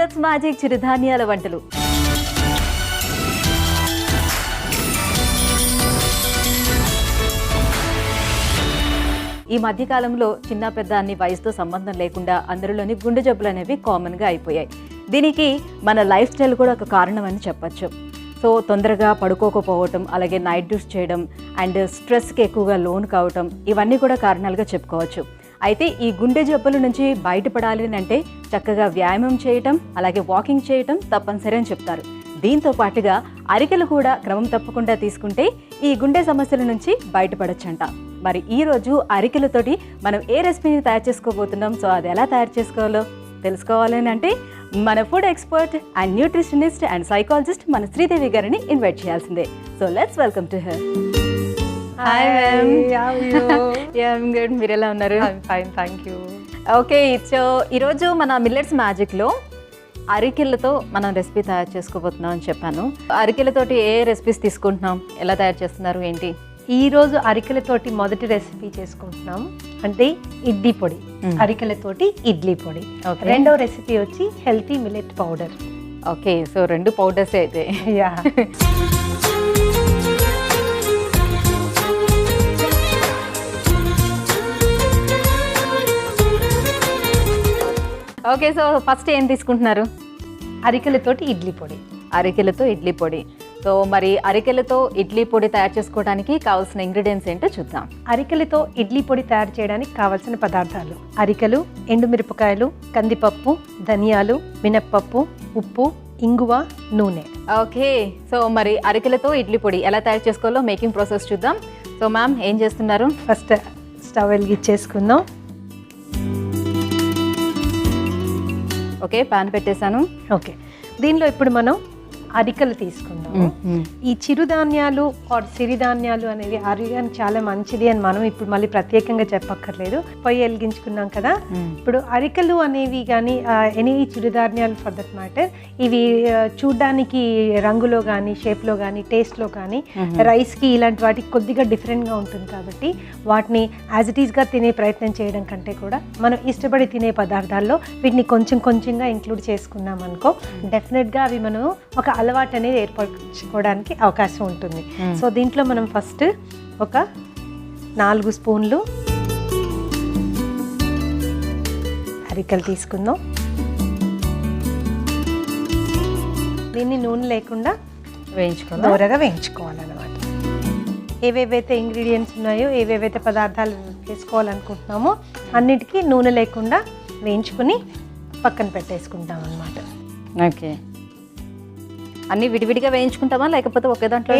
Millets magic చిరుధాన్యాల వంటలు. ఈ మధ్యకాలంలో చిన్న పెద్ద అన్ని వయసుతో సంబంధం లేకుండా అందరిలోని గుండె జబ్బులు అనేవి కామన్గా అయిపోయాయి. దీనికి మన లైఫ్ స్టైల్ కూడా ఒక కారణం అని చెప్పచ్చు. సో తొందరగా పడుకోకపోవటం, అలాగే నైట్ డ్యూస్ చేయడం అండ్ స్ట్రెస్కి ఎక్కువగా లోన్ కావటం, ఇవన్నీ కూడా కారణాలుగా చెప్పుకోవచ్చు. అయితే ఈ గుండె జబ్బుల నుంచి బయటపడాలి అంటే చక్కగా వ్యాయామం చేయటం, అలాగే వాకింగ్ చేయటం తప్పనిసరి అని చెప్తారు. దీంతో పాటుగా అరికెలు కూడా క్రమం తప్పకుండా తీసుకుంటే ఈ గుండె సమస్యల నుంచి బయటపడొచ్చంట. మరి ఈరోజు అరికెలతోటి మనం ఏ రెసిపీని తయారు చేసుకోబోతున్నాం. సో అది ఎలా తయారు చేసుకోవాలో తెలుసుకోవాలని అంటే మన food expert and nutritionist and psychologist మన శ్రీదేవి గారిని ఇన్వైట్ చేయాల్సిందే. So let's welcome to her. Hi ma'am. I'm good. మీరు ఎలా ఉన్నారు? Fine, thank you. Okay, so ఈరోజు మన మిల్లెట్స్ మ్యాజిక్లో అరికెలతో మనం రెసిపీ తయారు చేసుకోబోతున్నాం అని చెప్పాను. అరికెలతోటి ఏ రెసిపీస్ తీసుకుంటున్నాం, ఎలా తయారు చేస్తున్నారు, ఏంటి? ఈరోజు అరికెలతోటి మొదటి రెసిపీ చేసుకుంటున్నాం, అంటే ఇడ్లీ పొడి. అరికెలతోటి ఇడ్లీ పొడి. రెండో రెసిపీ వచ్చి healthy millet powder. Okay, so రెండు పౌడర్స్ అయితే. యా. ఓకే, సో ఫస్ట్ ఏం తీసుకుంటున్నారు? అరికెలతోటి ఇడ్లీ పొడి. అరికెలతో ఇడ్లీ పొడి. సో మరి అరికెలతో ఇడ్లీ పొడి తయారు చేసుకోవడానికి కావాల్సిన ఇంగ్రీడియంట్స్ ఏంటో చూద్దాం. అరికెలతో ఇడ్లీ పొడి తయారు చేయడానికి కావాల్సిన పదార్థాలు: అరికెలు, ఎండుమిరపకాయలు, కందిపప్పు, ధనియాలు, మినప్పప్పు, ఉప్పు, ఇంగువ, నూనె. ఓకే, సో మరి అరికెలతో ఇడ్లీ పొడి ఎలా తయారు చేసుకోవాలో మేకింగ్ ప్రాసెస్ చూద్దాం. సో మ్యామ్ ఏం చేస్తున్నారు? ఫస్ట్ స్టవ్ వెలిగించేసుకుందాం. ఓకే, ప్యాన్ పెట్టేశాను. ఓకే, దీనిలో ఇప్పుడు మనం అరికెలు తీసుకుందాము. ఈ చిరుధాన్యాలు ఆర్ సిరిధాన్యాలు అనేవి ఆరోగ్యానికి చాలా మంచిది అని మనం ఇప్పుడు మళ్ళీ ప్రత్యేకంగా చెప్పక్కర్లేదు. పొయ్యి వెలిగించుకున్నాం కదా. ఇప్పుడు అరికెలు అనేవి కానీ ఎనీ చిరుధాన్యాలు ఫర్ దట్ మ్యాటర్, ఇవి చూడ్డానికి రంగులో కానీ, షేప్లో కానీ, టేస్ట్లో కానీ రైస్కి ఇలాంటి వాటికి కొద్దిగా డిఫరెంట్గా ఉంటుంది. కాబట్టి వాటిని యాజ్ ఇట్ ఈస్గా తినే ప్రయత్నం చేయడం కంటే కూడా మనం ఇష్టపడి తినే పదార్థాల్లో వీటిని కొంచెం కొంచెంగా ఇంక్లూడ్ చేసుకున్నాం అనుకో, డెఫినెట్గా అవి మనం ఒక అలవాటు అనేది ఏర్పరచుకోవడానికి అవకాశం ఉంటుంది. సో దీంట్లో మనం ఫస్ట్ ఒక 4 స్పూన్లు అరికెలు తీసుకుందాం. దీన్ని నూనె లేకుండా దూరగా వేయించుకోవాలన్నమాట. ఏవేవైతే ఇంగ్రీడియంట్స్ ఉన్నాయో, ఏవేవైతే పదార్థాలు వేసుకోవాలనుకుంటున్నామో అన్నిటికీ నూనె లేకుండా వేయించుకుని పక్కన పెట్టేసుకుంటాం అన్నమాట. ఓకే, అన్ని విడివిడిగా వేయించుకుంటామా లేకపోతే ఒకే దాంట్లో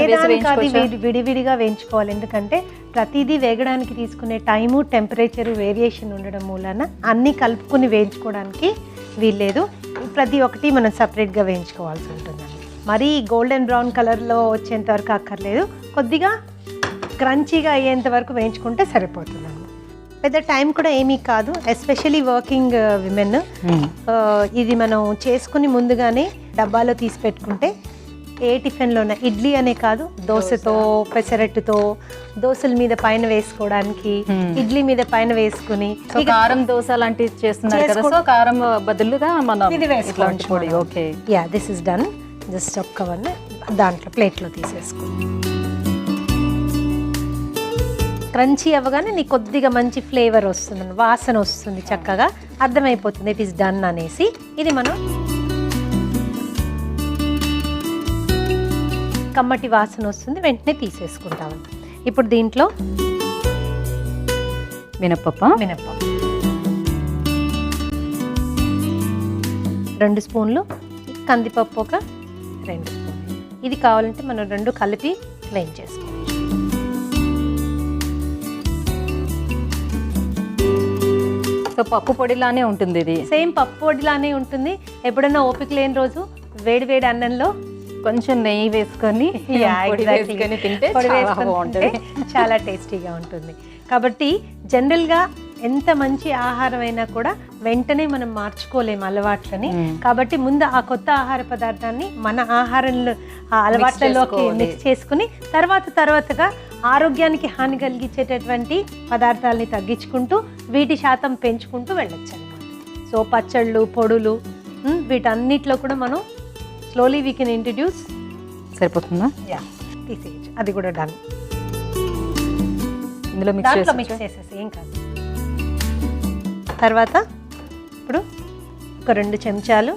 విడివిడిగా వేయించుకోవాలి. ఎందుకంటే ప్రతిదీ వేగడానికి తీసుకునే టైము, టెంపరేచరు వేరియేషన్ ఉండడం మూలన అన్నీ కలుపుకుని వేయించుకోవడానికి వీల్లేదు. ప్రతి ఒక్కటి మనం సపరేట్గా వేయించుకోవాల్సి ఉంటుందండి. మరీ గోల్డెన్ బ్రౌన్ కలర్లో వచ్చేంత వరకు అక్కర్లేదు, కొద్దిగా క్రంచీగా అయ్యేంత వరకు వేయించుకుంటే సరిపోతుంది. పెద్ద టైం కూడా ఏమీ కాదు, ఎస్పెషలీ వర్కింగ్ విమెన్. ఇది మనం చేసుకుని ముందుగానే డబ్బాలో తీసి పెట్టుకుంటే ఏ టిఫిన్లోనే, ఇడ్లీ అనే కాదు, దోశతో, పెసరట్టుతో, దోశల మీద పైన వేసుకోవడానికి, ఇడ్లీ మీద పైన వేసుకుని కారం దోశ లాంటివి చేస్తున్నారు కదా, సో కారం బదులుగా మనం ఇది వేసుకోవాలి. Okay, ya, this is done. Just ఒక్కవన్నీ దాంట్లో ప్లేట్లో తీసేసుకోండి. క్రంచీ అవ్వగానే నీకు కొద్దిగా మంచి ఫ్లేవర్ వస్తుంది, వాసన వస్తుంది, చక్కగా అర్థమైపోతుంది ఇట్ ఈస్ డన్ అనేసి. ఇది మనం కమ్మటి వాసన వస్తుంది, వెంటనే తీసేసుకుంటాము. ఇప్పుడు దీంట్లో మినప్పప్పు 2 స్పూన్లు, కందిపప్పు ఒక 2 స్పూన్లు. ఇది కావాలంటే మనం 2 కలిపి వేయించేసుకోవాలి. సో పప్పు పొడిలానే ఉంటుంది, ఇది సేమ్ పప్పు పొడిలానే ఉంటుంది. ఎప్పుడైనా ఓపిక లేని రోజు వేడి వేడి అన్నంలో కొంచెం నెయ్యి వేసుకొని తింటే చాలా టేస్టీగా ఉంటుంది. కాబట్టి జనరల్గా ఎంత మంచి ఆహారం అయినా కూడా వెంటనే మనం మార్చుకోలేము అలవాట్లని. కాబట్టి ముందు ఆ కొత్త ఆహార పదార్థాన్ని మన ఆహారంలో అలవాట్లలోకి మిక్స్ చేసుకుని తర్వాతగా ఆరోగ్యానికి హాని కలిగించేటటువంటి పదార్థాలని తగ్గించుకుంటూ వీటి శాతం పెంచుకుంటూ వెళ్ళొచ్చు అన్నమాట. సో పచ్చళ్ళు, పొడులు వీటన్నిటిలో కూడా మనం స్లోలీ వీ కెన్ ఇంట్రడ్యూస్. సరిపోతుందా? తీసేయచ్చు, అది కూడా డన్. ఇందులో దాంట్లో మిక్స్ చేసేసి ఏం కాదు. తర్వాత ఇప్పుడు ఒక 2 చెంచాలు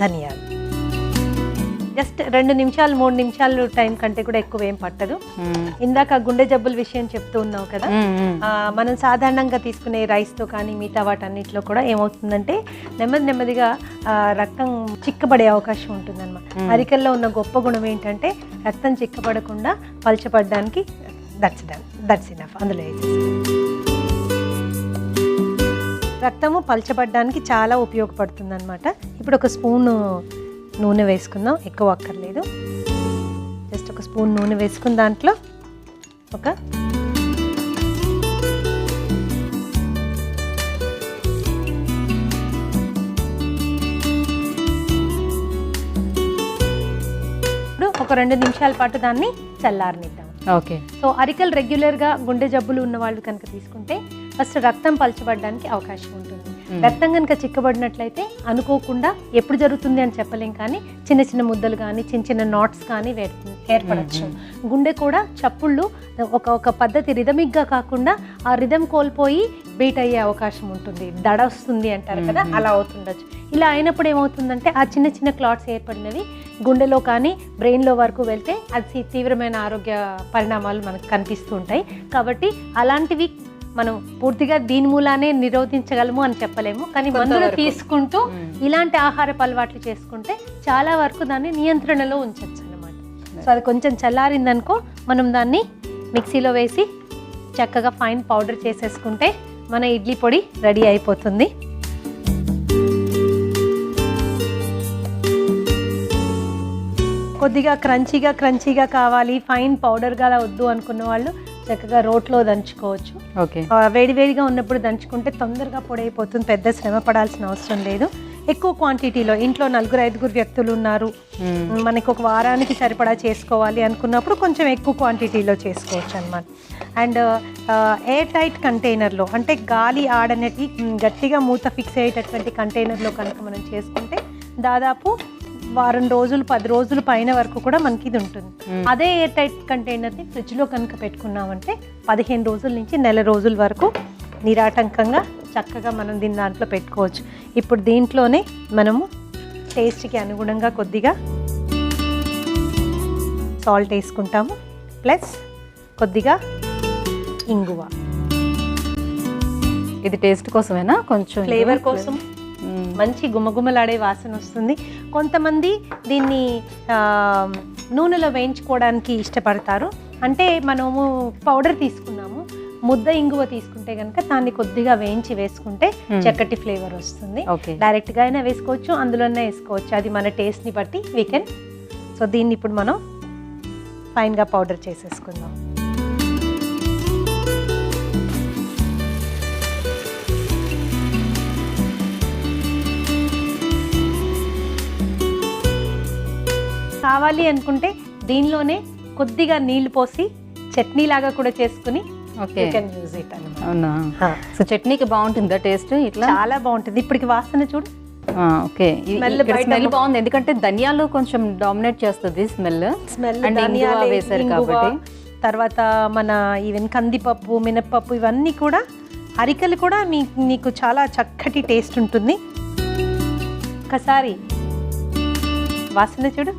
ధనియాలు. జస్ట్ 2 నిమిషాలు 3 నిమిషాలు టైం కంటే కూడా ఎక్కువ ఏం పట్టదు. ఇందాక గుండె జబ్బుల విషయం చెప్తూ ఉన్నావు కదా, మనం సాధారణంగా తీసుకునే రైస్తో కానీ మిగతా వాటన్నిటిలో కూడా ఏమవుతుందంటే నెమ్మదిగా రక్తం చిక్కబడే అవకాశం ఉంటుందన్నమాట. అరికల్లో ఉన్న గొప్ప గుణం ఏంటంటే రక్తం చిక్కబడకుండా పలచపడడానికి దట్స్ ఇనఫ్. అందులో వేసేసి రక్తము పలచబడ్డానికి చాలా ఉపయోగపడుతుంది అనమాట. ఇప్పుడు ఒక స్పూను నూనె వేసుకుందాం, ఎక్కువ అక్కర్లేదు. జస్ట్ ఒక స్పూన్ నూనె వేసుకుని దాంట్లో ఒక ఒక 2 నిమిషాల పాటు దాన్ని చల్లారనిద్దాం. ఓకే. సో అరికలు రెగ్యులర్గా గుండె జబ్బులు ఉన్న వాళ్ళు కనుక తీసుకుంటే ఫస్ట్ రక్తం పలచబడడానికి అవకాశం ఉంటుంది. రక్తం కనుక చిక్కబడినట్లయితే అనుకోకుండా ఎప్పుడు జరుగుతుంది అని చెప్పలేం, కానీ చిన్న చిన్న ముద్దలు కానీ చిన్న నాట్స్ కానీ ఏర్పడచ్చు. గుండె కూడా చప్పుళ్ళు ఒక పద్ధతి రిథమిక్గా కాకుండా ఆ రిథం కోల్పోయి బీట్ అయ్యే అవకాశం ఉంటుంది, దడ వస్తుంది అంటారు కదా, అలా అవుతుండొచ్చు. ఇలా అయినప్పుడు ఏమవుతుందంటే ఆ చిన్న క్లాట్స్ ఏర్పడినవి గుండెలో కానీ బ్రెయిన్లో వరకు వెళ్తే అది తీవ్రమైన ఆరోగ్య పరిణామాలు మనకు కనిపిస్తూ ఉంటాయి. కాబట్టి అలాంటివి మనం పూర్తిగా దీని మూలానే నిరోధించగలము అని చెప్పలేము, కానీ మందులు తీసుకుంటూ ఇలాంటి ఆహారపు అలవాట్లు చేసుకుంటే చాలా వరకు దాన్ని నియంత్రణలో ఉంచవచ్చు అన్నమాట. సో అది కొంచెం చల్లారిందనుకో మనం దాన్ని మిక్సీలో వేసి చక్కగా ఫైన్ పౌడర్ చేసేసుకుంటే మన ఇడ్లీ పొడి రెడీ అయిపోతుంది. కొద్దిగా క్రంచీగా కావాలి, ఫైన్ పౌడర్గా వద్దు అనుకున్న వాళ్ళు చక్కగా రోట్లో దంచుకోవచ్చు. ఓకే. వేడిగా ఉన్నప్పుడు దంచుకుంటే తొందరగా పొడైపోతుంది, పెద్ద శ్రమ పడాల్సిన అవసరం లేదు. ఎక్కువ క్వాంటిటీలో ఇంట్లో 4-5 వ్యక్తులు ఉన్నారు, మనకి ఒక వారానికి సరిపడా చేసుకోవాలి అనుకున్నప్పుడు కొంచెం ఎక్కువ క్వాంటిటీలో చేసుకోవచ్చు అన్నమాట. అండ్ ఎయిర్ టైట్ కంటైనర్లో, అంటే గాలి ఆడనటి గట్టిగా మూత ఫిక్స్ అయ్యేటటువంటి కంటైనర్లో కనుక మనం చేసుకుంటే దాదాపు వారం రోజులు 10 రోజుల పైన వరకు కూడా మనకి ఇది ఉంటుంది. అదే ఎయిర్ టైట్ కంటైనర్ని ఫ్రిడ్జ్లో కనుక పెట్టుకున్నామంటే 15 రోజుల నుంచి నెల రోజుల వరకు నిరాటంకంగా చక్కగా మనం దీని దాంట్లో పెట్టుకోవచ్చు. ఇప్పుడు దీంట్లోనే మనము టేస్ట్కి అనుగుణంగా కొద్దిగా సాల్ట్ వేసుకుంటాము, ప్లస్ కొద్దిగా ఇంగువ. ఇది టేస్ట్ కోసమేనా? కొంచెం ఫ్లేవర్ కోసం మంచి గుమగుమలాడే వాసన వస్తుంది. కొంతమంది దీన్ని నూనెలో వేయించుకోవడానికి ఇష్టపడతారు. అంటే మనము పౌడర్ తీసుకున్నాము, ముద్ద ఇంగువ తీసుకుంటే కనుక దాన్ని కొద్దిగా వేయించి వేసుకుంటే చక్కటి ఫ్లేవర్ వస్తుంది. డైరెక్ట్గా అయినా వేసుకోవచ్చు, అందులోనే వేసుకోవచ్చు, అది మన టేస్ట్ని బట్టి వీ కెన్. సో దీన్ని ఇప్పుడు మనం ఫైన్గా పౌడర్ చేసేసుకుందాం. కావాలి అనుకుంటే దీనిలోనే కొద్దిగా నీళ్లు పోసి చట్నీ లాగా కూడా చేసుకుని యూజ్ ఇట్ అన్నమాట. సో చట్నీకి బాగుంటుందా టేస్ట్? ఇట్లా చాలా బాగుంటుంది. ఇప్పటికి వాసన చూడు. ఓకే, స్మెల్ బాగుంది, ఎందుకంటే ధనియాలు కొంచెం డామినేట్ చేస్తుంది స్మెల్. ధనియాలు వేసారు కాబట్టి. తర్వాత మన ఈవెన్ కందిపప్పు, మినప్పప్పు ఇవన్నీ కూడా, అరికలు కూడా నీకు చాలా చక్కటి టేస్ట్ ఉంటుంది. ఒకసారి వాసన చూడు,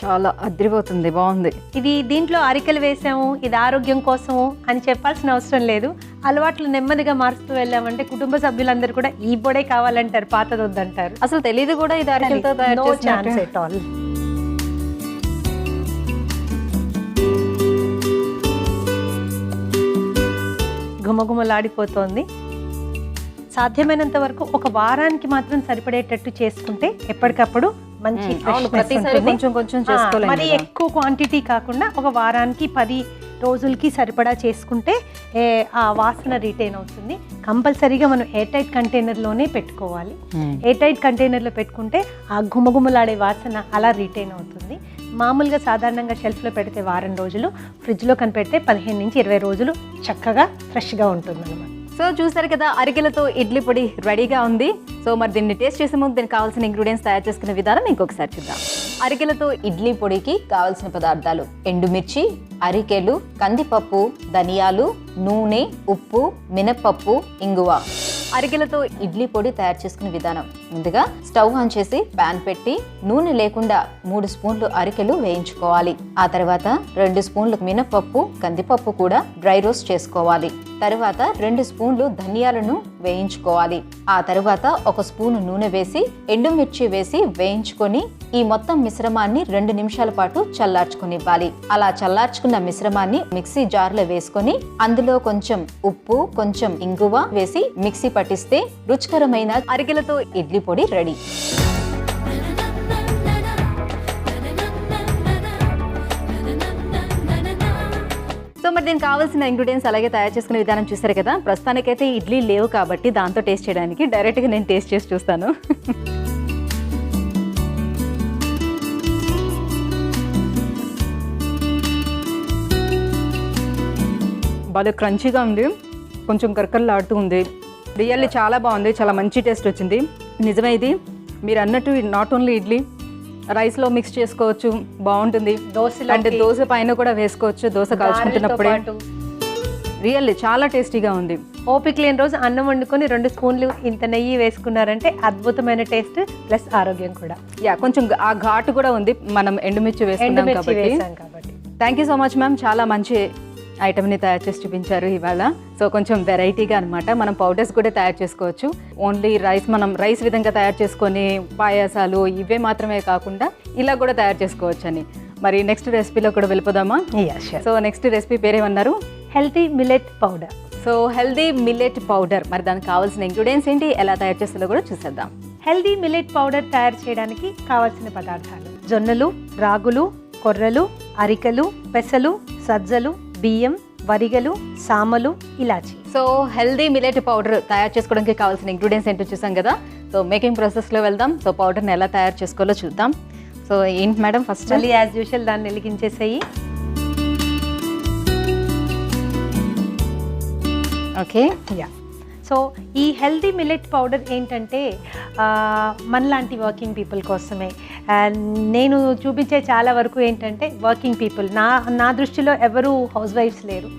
చాలా అదిరిపోతుంది, బాగుంది. ఇది దీంట్లో అరికలు వేసాము, ఇది ఆరోగ్యం కోసము అని చెప్పాల్సిన అవసరం లేదు. అలవాట్లు నెమ్మదిగా మారుస్తూ వెళ్ళామంటే కుటుంబ సభ్యులందరూ కూడా ఈ పొడే కావాలంటారు, పాతది వద్దంటారు. అసలు తెలియదు కూడా ఇది అరికలతో నో ఛాన్స్ ఎట్ ఆల్. గుమగుమలాడిపోతోంది. సాధ్యమైనంత వరకు ఒక వారానికి మాత్రం సరిపడేటట్టు చేసుకుంటే ఎప్పటికప్పుడు మంచి మరి ఎక్కువ క్వాంటిటీ కాకుండా ఒక వారానికి 10 రోజులకి సరిపడా చేసుకుంటే ఆ వాసన రిటైన్ అవుతుంది. కంపల్సరీగా మనం ఎయిర్ టైట్ కంటైనర్లోనే పెట్టుకోవాలి. ఎయిర్ టైట్ కంటైనర్లో పెట్టుకుంటే ఆ గుమగుమలాడే వాసన అలా రిటైన్ అవుతుంది. మామూలుగా సాధారణంగా షెల్ఫ్లో పెడితే వారం రోజులు, ఫ్రిడ్జ్లో కనిపెడితే 15 నుంచి 20 రోజులు చక్కగా ఫ్రెష్గా ఉంటుంది అన్నమాట. సో చూసారు కదా, అరికెలతో ఇడ్లీ పొడి రెడీగా ఉంది. సో మరి దీన్ని టేస్ట్ చేసే ముందు దీనికి కావాల్సిన ఇంగ్రీడియంట్స్ తయారు చేసుకునే విధానం ఇంకొకసారి చూద్దాం. అరికెలతో ఇడ్లీ పొడికి కావాల్సిన పదార్థాలు: ఎండుమిర్చి, అరికెలు, కందిపప్పు, ధనియాలు, నూనె, ఉప్పు, మినప్పప్పు, ఇంగువ. అరికెలతో ఇడ్లీ పొడి తయారు చేసుకునే విధానం: ముందుగా స్టవ్ ఆన్ చేసి ప్యాన్ పెట్టి నూనె లేకుండా 3 స్పూన్లు అరికెలు వేయించుకోవాలి. ఆ తర్వాత 2 స్పూన్లు మినపప్పు, కందిపప్పు కూడా డ్రై రోస్ట్ చేసుకోవాలి. తర్వాత 2 స్పూన్లు ధనియాలను వేయించుకోవాలి. ఆ తర్వాత 1 స్పూను నూనె వేసి ఎండుమిర్చి వేసి వేయించుకొని ఈ మొత్తం మిశ్రమాన్ని 2 నిమిషాల పాటు చల్లార్చుకునివ్వాలి. అలా చల్లార్చుకున్న మిశ్రమాన్ని మిక్సీ జార్లో వేసుకొని అందులో కొంచెం ఉప్పు, కొంచెం ఇంగువ వేసి మిక్సీ పట్టిస్తే రుచికరమైన అరికెలతో ఇడ్లీ పొడి రెడీ. సో మరి దీనికి కావాల్సిన ఇంగ్రీడియంట్స్ అలాగే తయారు చేసుకునే విధానం చూసారు కదా. ప్రస్తుతానికైతే ఇడ్లీ లేవు కాబట్టి దాంతో టేస్ట్ చేయడానికి డైరెక్ట్గా నేను టేస్ట్ చేసి చూస్తాను. బాగా క్రంచీగా ఉంది, కొంచెం కరకరలాడుతూ ఉంది. రియల్లీ చాలా బాగుంది, చాలా మంచి టేస్ట్ వచ్చింది. నిజమే, ఇది మీరు అన్నట్టు నాట్ ఓన్లీ ఇడ్లీ, రైస్లో మిక్స్ చేసుకోవచ్చు, బాగుంటుంది. అంటే దోశ పైన కూడా వేసుకోవచ్చు, దోశ కాల్చుకుంటున్నప్పుడే. రియల్లీ చాలా టేస్టీగా ఉంది. ఓపిక లేని రోజు అన్నం వండుకొని 2 స్పూన్లు ఇంత నెయ్యి వేసుకున్నారంటే అద్భుతమైన టేస్ట్ ప్లస్ ఆరోగ్యం కూడా. కొంచెం ఆ ఘాటు కూడా ఉంది, మనం ఎండుమిర్చి వేసుకున్నాం కాబట్టి. Thank you so much ma'am, చాలా మంచి ఐటమ్ని తయారు చేసి చూపించారు ఇవాళ. సో కొంచెం వెరైటీగా అనమాట. మనం పౌడర్స్ కూడా తయారు చేసుకోవచ్చు. ఓన్లీ మనం రైస్ విధంగా తయారు చేసుకొని పాయాసాలు ఇవే మాత్రమే కాకుండా ఇలా కూడా తయారు చేసుకోవచ్చు అని. మరి నెక్స్ట్ రెసిపీలో కూడా వెళ్ళిపోదామా? సో నెక్స్ట్ రెసిపీ పేరేమన్నారు? Healthy millet powder. So healthy millet powder. మరి దానికి కావాల్సిన ఇంగ్రీడియంట్స్ ఏంటి, ఎలా తయారు చేస్తారో కూడా చూసేద్దాం. హెల్దీ మిల్లెట్ పౌడర్ తయారు చేయడానికి కావాల్సిన పదార్థాలు: జొన్నలు, రాగులు, కొర్రలు, అరికెలు, పెసలు, సజ్జలు, బియ్యం, వరిగలు, సామలు, ఇలాచి. సో హెల్దీ మిల్లెట్ పౌడర్ తయారు చేసుకోవడానికి కావాల్సిన ఇంగ్రీడియంట్స్ ఏంటో చూసాం కదా. సో మేకింగ్ ప్రాసెస్లో వెళ్దాం. సో పౌడర్ని ఎలా తయారు చేసుకోవాలో చూద్దాం. సో ఏంటి మేడం, ఫస్ట్ మళ్ళీ యాజ్ యూజువల్ దాన్ని వెలిగించేసేయి. ఓకే, సో ఈ హెల్దీ మిల్లెట్ పౌడర్ ఏంటంటే మనలాంటి వర్కింగ్ పీపుల్ కోసమే. నేను చూపించే చాలా వరకు ఏంటంటే వర్కింగ్ పీపుల్. నా దృష్టిలో ఎవరు హౌస్ వైఫ్స్ లేరు.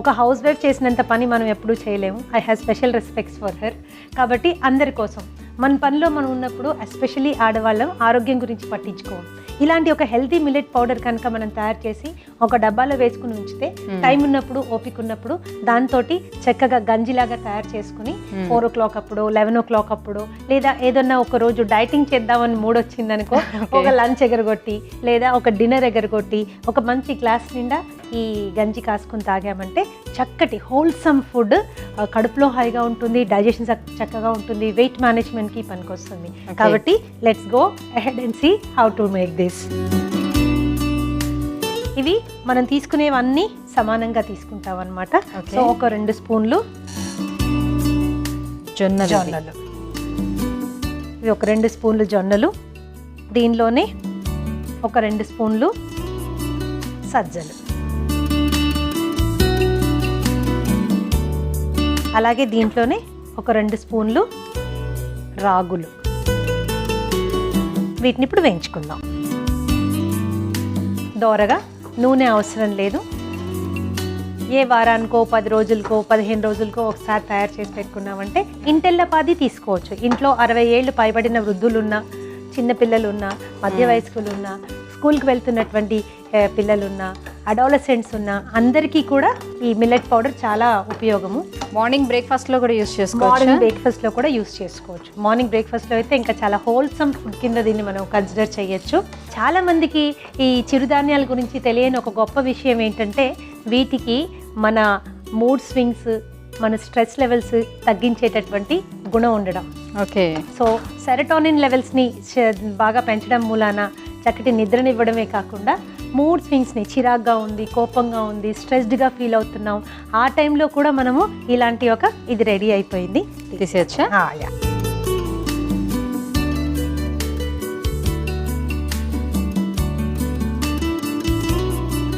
ఒక హౌస్ వైఫ్ చేసినంత పని మనం ఎప్పుడూ చేయలేము. I have special respects for her. కాబట్టి అందరి కోసం మన పనిలో మనం ఉన్నప్పుడు ఎస్పెషల్లీ ఆడవాళ్ళం ఆరోగ్యం గురించి పట్టించుకోం. ఇలాంటి ఒక హెల్తీ మిల్లెట్ పౌడర్ కనుక మనం తయారు చేసి ఒక డబ్బాలో వేసుకుని ఉంచితే టైం ఉన్నప్పుడు, ఓపిక ఉన్నప్పుడు దాంతో చక్కగా గంజిలాగా తయారు చేసుకుని 4 o'clock అప్పుడు, 11 o'clock అప్పుడు, లేదా ఏదన్నా ఒక రోజు డైటింగ్ చేద్దామని మూడ్ వచ్చిందనుకో ఒక లంచ్ ఎగరగొట్టి లేదా ఒక డిన్నర్ ఎగరగొట్టి ఒక మంచి గ్లాస్ నిండా ఈ గంజి కాసుకుని తాగామంటే చక్కటి హోల్సమ్ ఫుడ్, కడుపులో హాయిగా ఉంటుంది, డైజెషన్ చక్కగా ఉంటుంది, వెయిట్ మేనేజ్మెంట్కి పనికొస్తుంది. కాబట్టి let's go ahead and see how to make this. ఇవి మనం తీసుకునేవన్నీ సమానంగా తీసుకుంటాం అన్నమాట. సో ఒక 2 స్పూన్లు జొన్నలు, ఇవి ఒక 2 స్పూన్లు జొన్నలు. దీనిలోనే ఒక 2 స్పూన్లు సజ్జలు, అలాగే దీంట్లోనే ఒక 2 స్పూన్లు రాగులు. వీటిని ఇప్పుడు వేయించుకుందాం. దోరగా, నూనె అవసరం లేదు. ఏ వారానికో 10 రోజులకో 15 రోజులకో ఒకసారి తయారు చేసి పెట్టుకున్నామంటే ఇంటెల్లపాది తీసుకోవచ్చు. ఇంట్లో 60 ఏళ్ళు పైబడిన వృద్ధులున్నా, చిన్నపిల్లలున్నా, మధ్య వయస్కులున్నా, స్కూల్కి వెళ్తున్నటువంటి పిల్లలున్నా, అడాలసెంట్స్ ఉన్నా అందరికీ కూడా ఈ మిల్లెట్ పౌడర్ చాలా ఉపయోగము. మార్నింగ్ బ్రేక్ఫాస్ట్లో కూడా యూస్ చేసుకోవచ్చు. మార్నింగ్ బ్రేక్ఫాస్ట్లో కూడా యూస్ చేసుకోవచ్చు. మార్నింగ్ బ్రేక్ఫాస్ట్లో అయితే ఇంకా చాలా హోల్సమ్ ఫుడ్ కింద దీన్ని మనం కన్సిడర్ చేయొచ్చు. చాలా మందికి ఈ చిరుధాన్యాల గురించి తెలియని ఒక గొప్ప విషయం ఏంటంటే వీటికి మన మూడ్ స్వింగ్స్, మన స్ట్రెస్ లెవెల్స్ తగ్గించేటటువంటి గుణం ఉండడం. ఓకే, సో సెరటోనిన్ లెవెల్స్ని బాగా పెంచడం మూలాన చక్కటి నిద్రనివ్వడమే కాకుండా మూడ్ స్వింగ్స్ని, చిరాగ్గా ఉంది, కోపంగా ఉంది, స్ట్రెస్డ్గా ఫీల్ అవుతున్నాం, ఆ టైంలో కూడా మనము ఇలాంటి ఒక ఇది రెడీ అయిపోయింది. తీసేయచ్చా?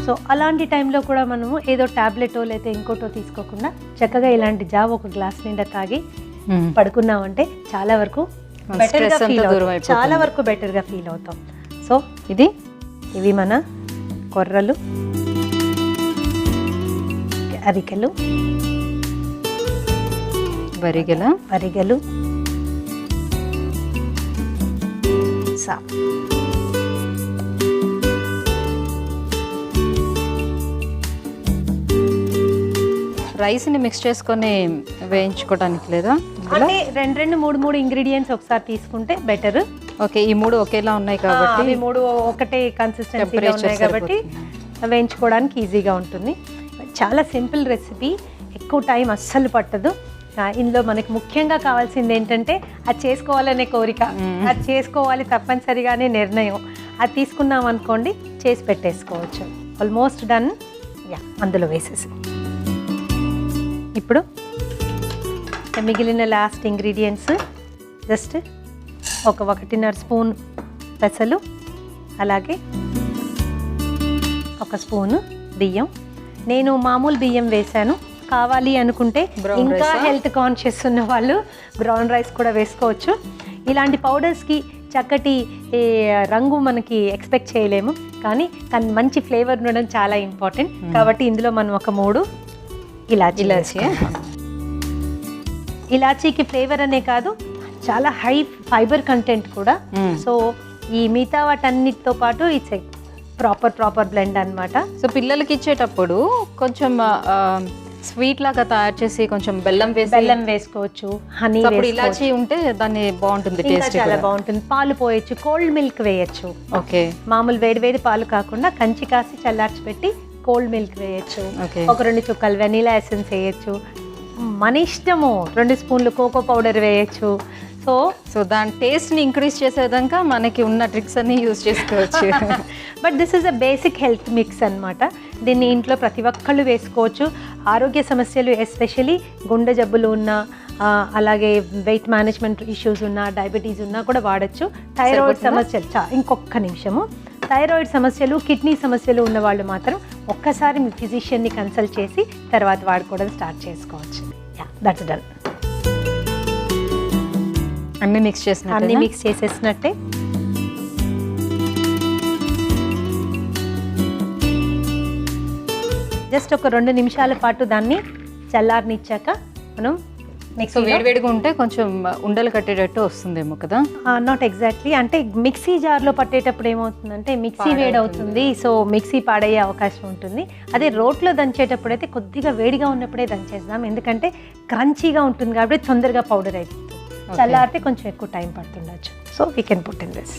సో సో అలాంటి టైంలో కూడా మనము ఏదో టాబ్లెటో లేకపోతే ఇంకోటో తీసుకోకుండా చక్కగా ఇలాంటి జావ ఒక గ్లాస్ నిండా తాగి పడుకున్నామంటే చాలా వరకు బెటర్గా ఫీల్ అవుతాం, చాలా వరకు బెటర్గా ఫీల్ అవుతాం. సో ఇవి మన కొర్రలు, అరికెలు, వరిగలు, రైస్ని మిక్స్ చేసుకొని వేయించుకోవడానికి లేదా? అంటే రెండు మూడు ఇంగ్రీడియంట్స్ ఒకసారి తీసుకుంటే బెటర్. ఓకే, ఈ మూడు ఒకేలా ఉన్నాయి కాబట్టి, ఈ మూడు ఒకటే కన్సిస్టెన్సీలో ఉన్నాయి కాబట్టి వేయించుకోవడానికి ఈజీగా ఉంటుంది. చాలా సింపుల్ రెసిపీ, ఎక్కువ టైం అస్సలు పట్టదు. ఇందులో మనకి ముఖ్యంగా కావాల్సింది ఏంటంటే అది చేసుకోవాలనే కోరిక, అది చేసుకోవాలి తప్పనిసరిగానే నిర్ణయం. అది తీసుకున్నాం అనుకోండి చేసి పెట్టేసుకోవచ్చు. Almost done. అందులో వేసేసి ఇప్పుడు మిగిలిన లాస్ట్ ఇంగ్రీడియంట్స్ జస్ట్ 1.5 స్పూన్ పెసలు, అలాగే 1 స్పూను బియ్యం. నేను మామూలు బియ్యం వేశాను, కావాలి అనుకుంటే ఇంకా హెల్త్ కాన్షియస్ ఉన్న వాళ్ళు బ్రౌన్ రైస్ కూడా వేసుకోవచ్చు. ఇలాంటి పౌడర్స్కి చక్కటి రంగు మనకి ఎక్స్పెక్ట్ చేయలేము, కానీ మంచి ఫ్లేవర్ ఉండడం చాలా ఇంపార్టెంట్. కాబట్టి ఇందులో మనం ఒక 3 ఇలాచీకి ఫ్లేవర్ అనే కాదు, చాలా హై ఫైబర్ కంటెంట్ కూడా. సో ఈ మిగతా వాటన్నిటితో పాటు ఇట్స్ ప్రాపర్ బ్లెండ్ అన్నమాట. సో పిల్లలకి ఇచ్చేటప్పుడు కొంచెం స్వీట్ లాగా తయారు చేసి కొంచెం బెల్లం వేసుకోవచ్చు, హనీ ఇలాచీ ఉంటే దాన్ని బాగుంటుంది, టేస్ట్ చాలా బాగుంటుంది. పాలు పోయొచ్చు, కోల్డ్ మిల్క్ వేయచ్చు. ఓకే, మామూలు వేడి పాలు కాకుండా కంచి కాసి చల్లార్చి పెట్టి కోల్డ్ మిల్క్ వేయచ్చు. ఒక 2 చుక్కలు వెనీలా ఎసెన్స్ వేయచ్చు. మన ఇష్టము, 2 స్పూన్లు కోకో పౌడర్ వేయచ్చు. సో దాని టేస్ట్ని ఇంక్రీజ్ చేసే విధంగా మనకి ఉన్న ట్రిక్స్ అన్ని యూజ్ చేసుకోవచ్చు. But this is a basic health mix అన్నమాట. దీన్ని ఇంట్లో ప్రతి ఒక్కళ్ళు వేసుకోవచ్చు. ఆరోగ్య సమస్యలు, ఎస్పెషలీ గుండె జబ్బులు ఉన్న, అలాగే వెయిట్ మేనేజ్మెంట్ ఇష్యూస్ ఉన్న, డయాబెటీస్ ఉన్నా కూడా వాడచ్చు. థైరాయిడ్ సమస్యలు, ఇంకొక నిమిషము, థైరాయిడ్ సమస్యలు, కిడ్నీ సమస్యలు ఉన్న వాళ్ళు మాత్రం ఒక్కసారి మీ ఫిజిషియన్ని కన్సల్ట్ చేసి తర్వాత వాడుకోవడం స్టార్ట్ చేసుకోవచ్చు. That's done. అన్నీ మిక్స్ చేసేసినట్టే. జస్ట్ ఒక 2 నిమిషాల పాటు దాన్ని చల్లారనిచ్చాక మనం వేడివేడిగా ఉంటే కొంచెం ఉండలు కట్టేటట్టు వస్తుందేమో కదా? Not exactly. అంటే మిక్సీ జార్లో పట్టేటప్పుడు ఏమవుతుందంటే మిక్సీ వేడవుతుంది, సో మిక్సీ పాడయ్యే అవకాశం ఉంటుంది. అదే రోట్లో దంచేటప్పుడు అయితే కొద్దిగా వేడిగా ఉన్నప్పుడే దంచేద్దాం, ఎందుకంటే క్రంచీగా ఉంటుంది కాబట్టి తొందరగా పౌడర్ అయిపోతుంది. చల్లారితే కొంచెం ఎక్కువ టైం పడుతుండొచ్చు. So we can put in this.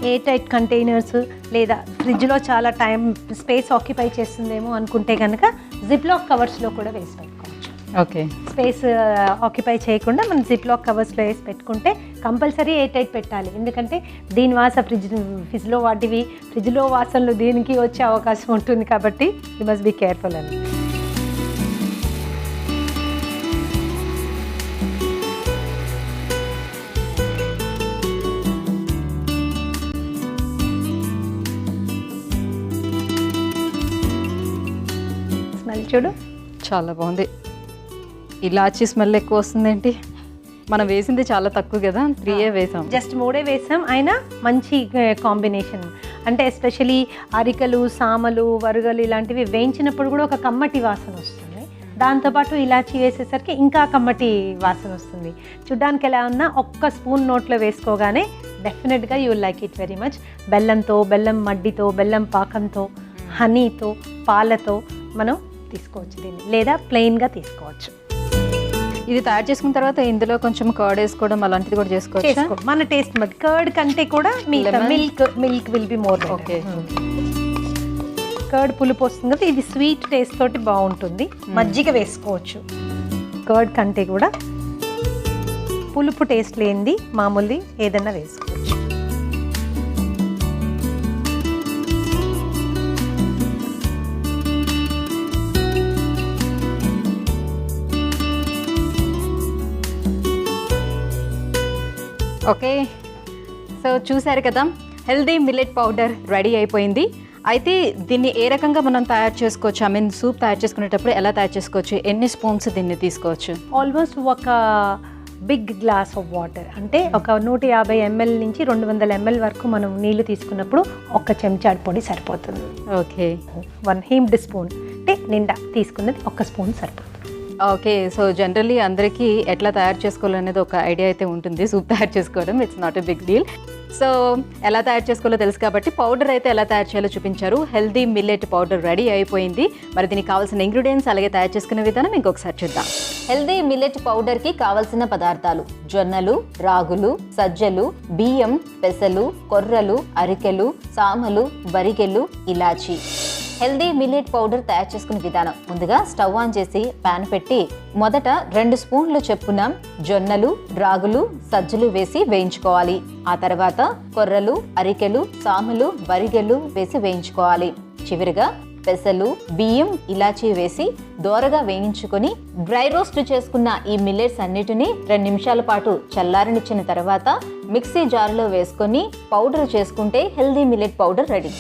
Air tight containers లేదా ఫ్రిడ్జ్లో చాలా టైం స్పేస్ ఆక్యుపై చేస్తుందేమో అనుకుంటే కనుక జిప్లాక్ కవర్స్లో కూడా వేసి పెట్టుకోవచ్చు. ఓకే, స్పేస్ ఆక్యుపై చేయకుండా మనం జిప్లాక్ కవర్స్లో వేసి పెట్టుకుంటే కంపల్సరీ ఎయిర్ టైట్ పెట్టాలి, ఎందుకంటే దీని వాసన ఫ్రిడ్జ్లో వాసనలు దీనికి వచ్చే అవకాశం ఉంటుంది. కాబట్టి యూ మస్ట్ బీ కేర్ఫుల్ అని. స్మెల్ చూడు, చాలా బాగుంది. ఇలాచీ స్మెల్ ఎక్కువ వస్తుందేంటి? మనం వేసింది చాలా తక్కువ కదా, 3 వేసాం, జస్ట్ 3 వేసాం. అయినా మంచి కాంబినేషన్. అంటే ఎస్పెషలీ అరికలు, సామలు, వరుగలు ఇలాంటివి వేయించినప్పుడు కూడా ఒక కమ్మటి వాసన వస్తుంది. దాంతోపాటు ఇలాచీ వేసేసరికి ఇంకా కమ్మటి వాసన వస్తుంది. చూడ్డానికి ఎలా ఉన్నా 1 స్పూన్ నోట్లో వేసుకోగానే డెఫినెట్గా you will like it very much. బెల్లంతో, బెల్లం మడ్డితో, బెల్లం పాకంతో, హనీతో, పాలతో మనం తీసుకోవచ్చు దీన్ని, లేదా ప్లెయిన్గా తీసుకోవచ్చు. ఇది తయారు చేసుకున్న తర్వాత ఇందులో కొంచెం కర్డ్ వేసుకోవడం అలాంటిది కూడా చేసుకోవచ్చు. మన టేస్ట్ బట్టి కర్డ్ కంటే కూడా milk will be more. Okay, curd పులుపు వస్తుంది కదా, ఇది స్వీట్ టేస్ట్ తోటి బాగుంటుంది. మజ్జిగ వేసుకోవచ్చు. కర్డ్ కంటే కూడా పులుపు టేస్ట్ లేనిది మామూలుది ఏదన్నా వేసుకోవచ్చు. ఓకే, సో చూసారు కదా, హెల్దీ మిల్లెట్ పౌడర్ రెడీ అయిపోయింది. అయితే దీన్ని ఏ రకంగా మనం తయారు చేసుకోవచ్చు? ఐ మీన్ సూప్ తయారు చేసుకునేటప్పుడు ఎలా తయారు చేసుకోవచ్చు? ఎన్ని స్పూన్స్ దీన్ని తీసుకోవచ్చు? ఆల్మోస్ట్ ఒక బిగ్ గ్లాస్ ఆఫ్ వాటర్, అంటే ఒక 150 ml నుంచి 200 ml వరకు మనం నీళ్లు తీసుకున్నప్పుడు ఒక చెంచాడు పొడి సరిపోతుంది. ఓకే, 1 హీమ్డ్ స్పూన్ అంటే నిండా తీసుకున్నది 1 స్పూన్ సరిపోతుంది. ఓకే, సో జనరల్లీ అందరికీ ఎట్లా తయారు చేసుకోవాలనేది ఒక ఐడియా అయితే ఉంటుంది. సూప్ తయారు చేసుకోవడం it's not a big deal. So ఎలా తయారు చేసుకోవాలో తెలుసు కాబట్టి పౌడర్ అయితే ఎలా తయారు చేయాలో చూపించారు. హెల్దీ మిల్లెట్ పౌడర్ రెడీ అయిపోయింది. మరి దీనికి కావాల్సిన ఇంగ్రీడియంట్స్ అలాగే తయారు చేసుకునే విధానం ఇంకొకసారి చూద్దాం. హెల్దీ మిల్లెట్ పౌడర్కి కావాల్సిన పదార్థాలు: జొన్నలు, రాగులు, సజ్జలు, బియ్యం, పెసలు, కొర్రలు, అరికెలు, సామలు, బరిగెలు, ఇలాచి. హెల్దీ మిల్లెట్ పౌడర్ తయారు చేసుకునే విధానం: ముందుగా స్టవ్ ఆన్ చేసి ప్యాన్ పెట్టి మొదట 2 స్పూన్లు చొప్పున జొన్నలు, రాగులు, సజ్జలు వేసి వేయించుకోవాలి. ఆ తర్వాత కొర్రలు, అరికెలు, సాములు, బరిగెలు వేసి వేయించుకోవాలి. చివరిగా పెసలు, బియ్యం, ఇలాచీ వేసి దోరగా వేయించుకొని డ్రై రోస్ట్ చేసుకున్న ఈ మిల్లెట్స్ అన్నిటినీ 2 నిమిషాల పాటు చల్లారనిచ్చిన తర్వాత మిక్సీ జార్లో వేసుకొని పౌడర్ చేసుకుంటే healthy millet powder ready.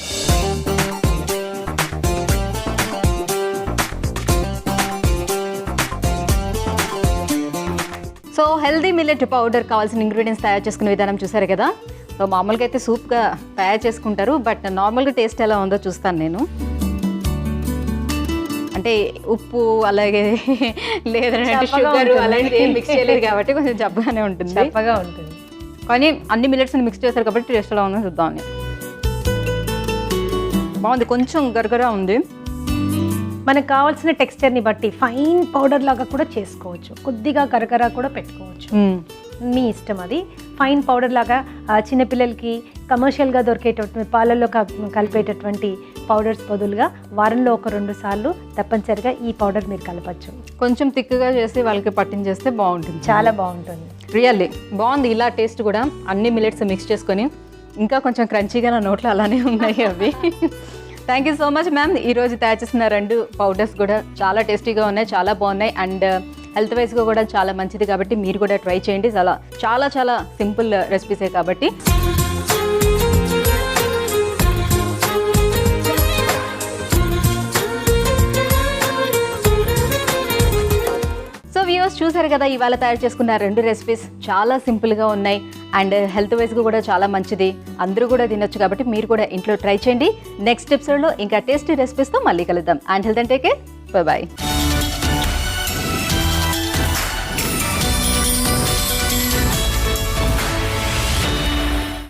So healthy millet powder కావాల్సిన ఇంగ్రీడియంట్స్ తయారు చేసుకునే విధానం చూసారు కదా. సో మామూలుగా అయితే సూప్గా తయారు చేసుకుంటారు, బట్ నార్మల్గా టేస్ట్ ఎలా ఉందో చూస్తాను నేను. అంటే ఉప్పు అలాగే లేదంటే షుగర్ అలాంటిది ఏం మిక్స్ చేయలేదు కాబట్టి కొంచెం జబ్బగానే ఉంటుంది, చప్పగా ఉంటుంది. కానీ అన్ని మిల్లెట్స్ని మిక్స్ చేస్తారు కాబట్టి టేస్ట్ ఎలా ఉందో చూద్దాం. బాగుంది, కొంచెం గరగరా ఉంది. మనకు కావాల్సిన టెక్స్చర్ని బట్టి ఫైన్ పౌడర్ లాగా కూడా చేసుకోవచ్చు, కొద్దిగా గరగరా కూడా పెట్టుకోవచ్చు, మీ ఇష్టం అది. ఫైన్ పౌడర్ లాగా చిన్నపిల్లలకి కమర్షియల్గా దొరికేటటువంటి పాలల్లో కలిపేటటువంటి పౌడర్స్ బదులుగా వారంలో 1-2 సార్లు తప్పనిసరిగా ఈ పౌడర్ మీరు కలపచ్చు. కొంచెం థిక్గా చేసి వాళ్ళకి పట్టించేస్తే బాగుంటుంది, చాలా బాగుంటుంది. రియల్లీ బాగుంది. ఇలా టేస్ట్ కూడా అన్ని మిల్లెట్స్ మిక్స్ చేసుకొని ఇంకా కొంచెం క్రంచీగా నా నోట్లో అలానే ఉన్నాయి అవి. Thank you so much ma'am. ఈరోజు తయారు చేసిన 2 పౌడర్స్ కూడా చాలా టేస్టీగా ఉన్నాయి, చాలా బాగున్నాయి, అండ్ హెల్త్ వైజ్గా కూడా చాలా మంచిది కాబట్టి మీరు కూడా ట్రై చేయండి. చాలా చాలా సింపుల్ రెసిపీసే కాబట్టి. సో వ్యూవర్స్ చూసారు కదా, ఇవాళ తయారు చేసుకున్న 2 రెసిపీస్ చాలా సింపుల్గా ఉన్నాయి అండ్ హెల్త్ వైజ్గా కూడా చాలా మంచిది. అందరూ కూడా తినొచ్చు కాబట్టి మీరు కూడా ఇంట్లో ట్రై చేయండి. నెక్స్ట్ ఎపిసోడ్లో ఇంకా టేస్టీ రెసిపీస్తో మళ్ళీ కలుద్దాం. And health and take care, bye bye.